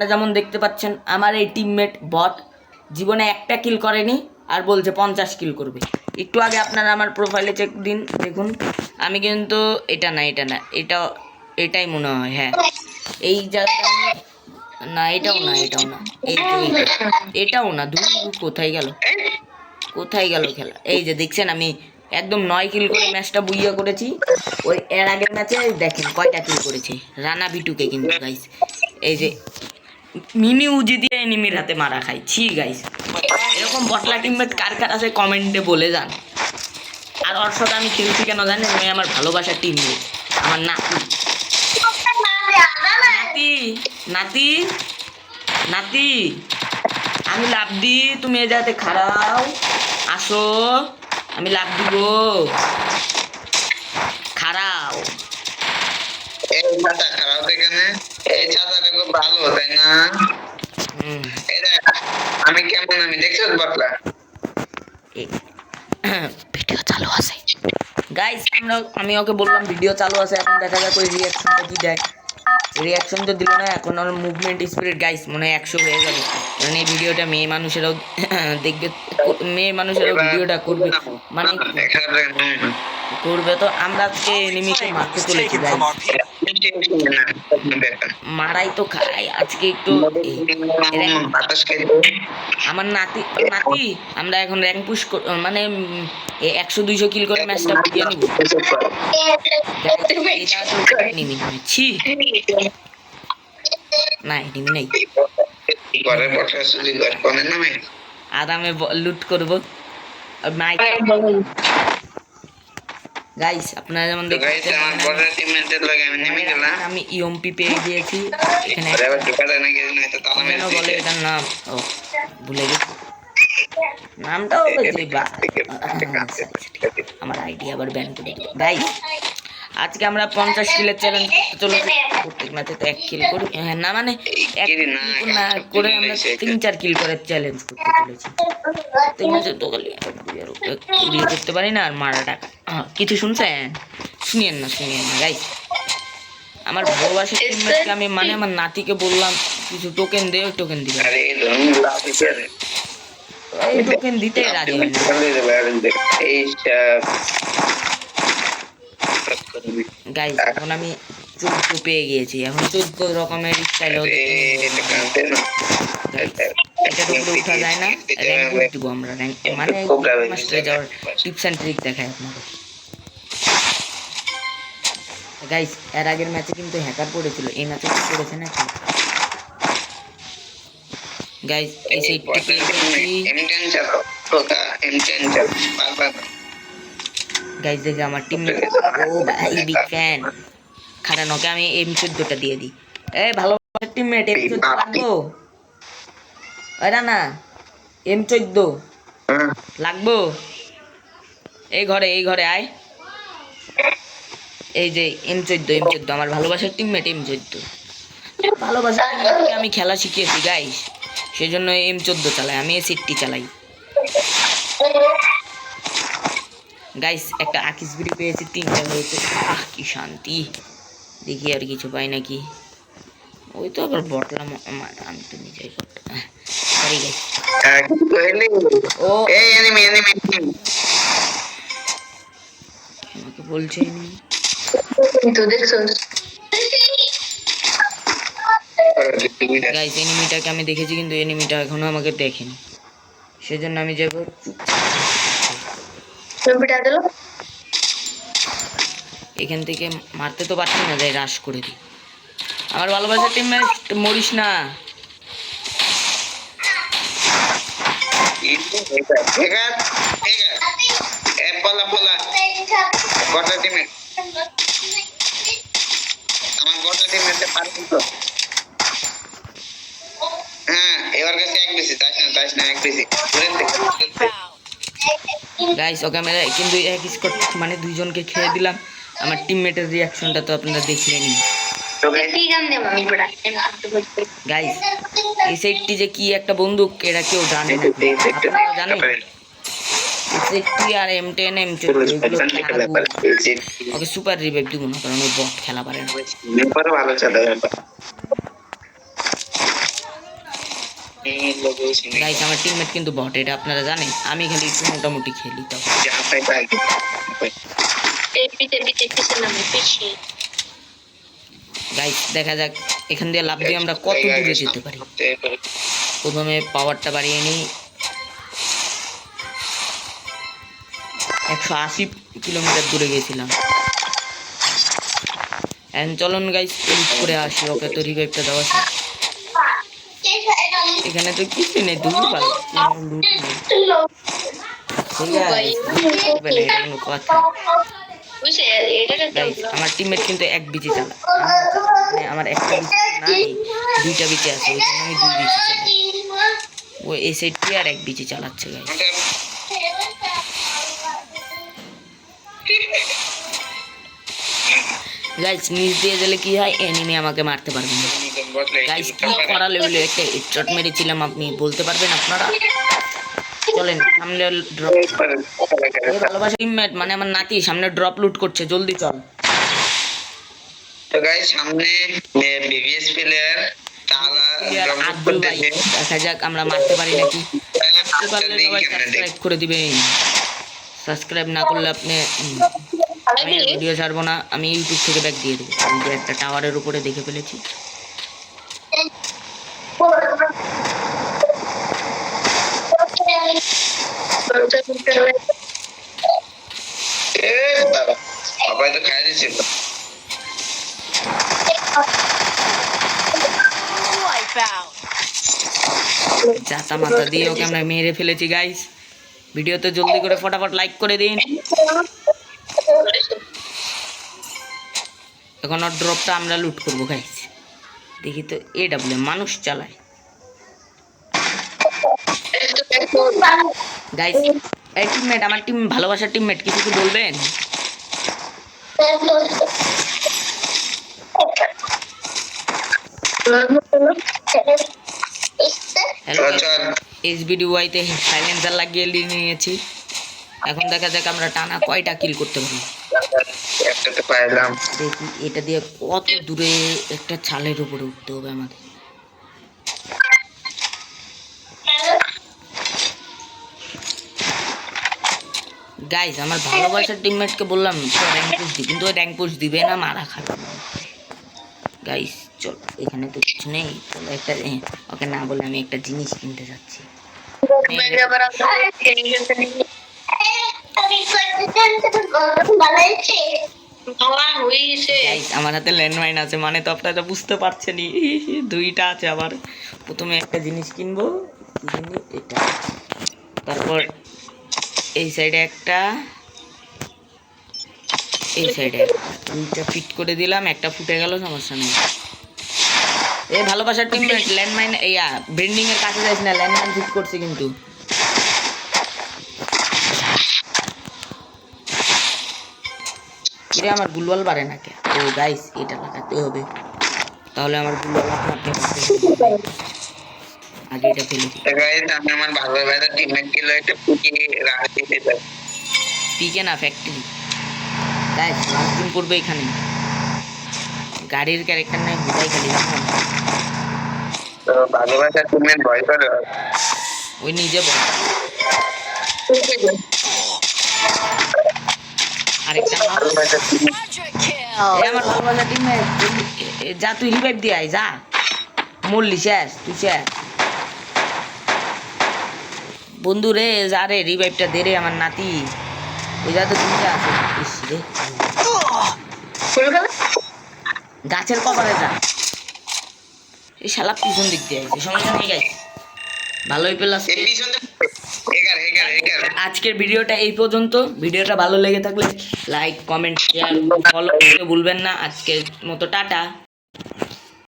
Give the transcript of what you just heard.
যেমন দেখতে পাচ্ছেন আমার এই টিমমেট বট জীবনে একটা কিল করেনি আর বলছে 50 কিল করবে। একটু আগে আপনারা আমার প্রোফাইলে চেক দিন, দেখুন আমি কিন্তু এটা না এটাই মনে হয়। হ্যাঁ, এই জায়গাটা না, এটাও না, এই যে এটাও না। দূর কোথায় গেল খেলা? এই যে দেখছেন আমি একদম 9 কিল করে ম্যাচটা বুইয়া করেছি। ওই এর আগের ম্যাচে দেখেন কয়টা কিল করেছি, রানা বিটুকে কিন্তু গাইস। এই যে মিনি উজি দিয়ে এনিমির হাতে মারা খাইছি গাইস। এরকম বটলা টিমমেট কার কার আছে কমেন্টে বলে যান। আর ওর সাথে আমি খেলছি কেন জানেন? ওই আমার ভালোবাসার টিমমেট, আমার নাতি নাতি নাতি আমি লাভ দি, তুমি এ জায়গাতে খাড়াও, আসো, আমি লাভ দিব, খাড়াও। আমি কেমন আমি দেখছো বটলা ভিডিও চালু আছে গাইস। আমি ওকে বললাম ভিডিও চালু আছে, এখন দেখা যাক ওই রিয়াকশনটা কি দেয়। রিয়াকশন তো দিল না, এখন ওর মুভমেন্ট স্পিরিট গাইস মনে হয় 100 হয়ে যাবে। কারণ এই ভিডিওটা মেয়ে মানুষেরাও দেখবে, মেয়ে মানুষেরাও ভিডিওটা করবে, মানে করবে। তো আমরা আজকে এনিমিকে মারতে চলেছি গাইস, মারাই তো খাই আজকে একটু। আমার নাতি আমরা এখন র্যাঙ্ক পুশ মানে 100-200 কিল করে ম্যাচটা বুঝিয়ে নিব। না এনিমি নেই, আরামে লুট করব। গাইস আপনারা যেমন দেখছেন আমি ইএমপি পেয়ে গিয়েছি। এখানে বলে এটার নাম, ও ভুলে গেছি নামটাও, আমার আইডিয়া আবার ব্যান করে দিল। গাইস আজকে আমরা 50 কিলের চ্যালেঞ্জ করতে চলেছি। প্রত্যেক ম্যাচে তো 1 কিল করি, হ্যাঁ না মানে 1 কিল না করে আমরা 3-4 কিল করে চ্যালেঞ্জ করতে চলেছি। প্রত্যেক ম্যাচে তো খালি করতে পারি না। আর মারা টাকা কিছু শুনছেন? শুনিয়েন না গাইস। আমার ভালোবাসার টিমমেটকে আমি মানে আমার নাতিকে বললাম কিছু টোকেন দে, টোকেন দিবে, এই টোকেন দিতে রাজি হয় না গাইস। এখন আমি 14 পেয়ে গিয়েছি, এখন 14 রকমের স্টাইল এটা তো উঠা যায় না। র্যাঙ্ক দিব আমরা, র্যাঙ্ক মানে মাস্টারে যাওয়ার টিপস এন্ড ট্রিক দেখাই আপনাদের গাইস। এর আগের ম্যাচে কিন্তু হ্যাকার পড়েছিল, এই ম্যাচে কি করেছে না গাইস? এই সাইডটি গাইস দেখে আমার টিমমেট, ও ভাই বিগ ফ্যান। খারাপ ওকে আমি M14টা দিয়ে দিই। এই ভালোবাসার টিমমেট M14 লাগবো? ওরা না M14 লাগবো? এই ঘরে আয়। এই যে M14 আমার ভালোবাসার টিমমেট M14। ভালোবাসার টিমমেটকে আমি খেলা শিখিয়েছি গাইস, সেজন্য M14 চালাই, আমি S80 চালাই গাইস। একটা আকিস বিড়ি পেয়েছি, 3টা হয়েছে, কি শান্তি। দেখি আর কিছু পাই নাকি। ওই তো আবার বটলাম, আমি তো নিজেই সরি গাইস। ও আমাকে বলছে গাইস এনিমিটাকে আমি দেখেছি, কিন্তু এনিমিটা এখনো আমাকে দেখেনি, সেজন্য আমি যাবো এখান থেকে। মারতে তো পারছি না, যাই রাশ করে দিই। আমার ভালোবাসার টিমমেট মরিস না। গাইস ওকে আমি কিন্তু এক স্কট মানে 2 জনকে খেয়ে দিলাম। আমার টিমমেটের রিয়াকশনটা তো আপনারা দেখলেনই গাইস। এই সেটটি যে কি একটা বন্দুক, এটা কেউ জানে না, আপনারা জানেন? সেটটি আর M10 M14 ওকে সুপার রিভাইভ দিব না, কারণ ওই বট খেলা পারে না। গাইস আমার টিমমেট কিন্তু বট, এটা আপনারা জানেন। আমি খালি একটু মোটামুটি খেলি তো। গাইস দেখা যাক এখান দিয়ে লাফ দিয়ে আমরা কত দূরে যেতে পারি। প্রথমে পাওয়ারটা বাড়িয়ে নিই, 180 কিলোমিটার দূরে গেছিলাম। চলুন গাইস করে আসি, ওকে তো রিভাইভটা দেওয়া আছে। এখানে তো কিছু নেই, দূর পাল আমার টিমমেট কিন্তু এক বিচি চালায়, মানে আমার একটা বিচি নাই, দুইটা বিচি আছে, ওই জন্য আমি দুই বিচি চালাই। ও এই সাইডটি আর এক বিচি চালাচ্ছে গাইস। গাইস নিচ দিয়ে গেলে কি হয়, এনিমি আমাকে মারতে পারবে না। গাইস কি করা লেভেলে একটা হেডশট মেরেছিলাম, আপনি বলতে পারবেন আপনারা? চলেন সামনে ড্রপ। এই ভালোবাসা টিমমেট মানে আমার নাতি সামনে ড্রপ লুট করছে, জলদি চল। তো গাইস সামনে বিবিএস প্লেয়ার দেখা যাক আমরা মারতে পারি নাকি। সাবস্ক্রাইব করে দিবেন, সাবস্ক্রাইব না করলে আপনি আমি ভিডিও ছাড়বো না, আমি ইউটিউব থেকে ব্যাক দিয়ে দেবো। কিন্তু একটা টাওয়ারের উপরে দেখে ফেলেছি। জাতা মাতা দিয়ে ওকে আমরা মেরে ফেলেছি গাইস। ভিডিওতে জলদি করে ফটাফট লাইক করে দিন। এখন ওর ড্রপটা আমরা লুট করবো গাইস। দেখি তো AWM মানুষ চালায় গাইস। এই টিমমেট, আমার টিম ভালোবাসার টিমমেট, কিছু কি বলবেন? SBDY তে সাইলেন্সার লাগিয়ে নিয়েছি। এখন দেখা যাক আমরা টানা কয়টা কিল করতে পারি। দেখি এটা দিয়ে কত দূরে একটা ছালের উপরে উঠতে হবে আমাদের। গাইস আমার ভালোবাসার টিমমেটকে বললাম র্যাঙ্ক পুশ দি, কিন্তু ওই র্যাঙ্ক পুশ দিবে না, মারা খাবে। গাইস চল, এখানে তো কিছু নেই, চলো একটা ওকে না বলে আমি একটা জিনিস কিনতে যাচ্ছি। আমার হাতে ল্যান্ডমাইন আছে, মানে তো আপনারা বুঝতে পারছেন, দুইটা আছে আবার। প্রথমে একটা জিনিস কিনবো, এটা, তারপর এই সাইডে একটা, এই সাইডে দুইটা ফিট করে দিলাম, একটা ফুটে গেল, সমস্যা নেই। এই ভালোবাসার টিমমেট ল্যান্ডমাইন ব্রেন্ডিং এর কাছে যাইস না, ল্যান্ডমাইন ফিট করছি কিন্তু। এটা আমার গুলওয়াল বাড়ে না কে? ও গাইস এটা লাগাতে হবে, তাহলে আমার গুলওয়াল আপনি আগে এটা ফেলে দিই। গাইস আমি আমার ভালোবাসার টিমমেট কে একটা পুকি রাখতে দিতে, পিকে না ফ্যাক্টরি। গাইস লাস্টিং করবে এখানে, গাড়ির ক্যারেক্টার নাই, হুদাই খালি রাখুন। তো ভালোবাসার টিমমেট ভয় করে, ওই নিজে বল। আরেকটা আমার ভালোবাসার টিমমেট, যা তুই রিভাইভ দিয়ে আয়, যা মরলি শেষ, তুই শেষ বন্ধু রে, যা রে রিভাইভটা দে রে আমার নাতি। ওই যা তো দুইটা আছে, ইস রে গাছের কপালে যা। এই শালা পিছন দিক দিয়ে আছে, সমস্যা নেই গাইস, ভালোই পেলাম। আজকের ভিডিওটা এই পর্যন্ত। ভিডিওটা ভালো লেগে থাকলে লাইক, কমেন্ট, শেয়ার, ফলো করতে ভুলবেন না। আজকের মতো টাটা।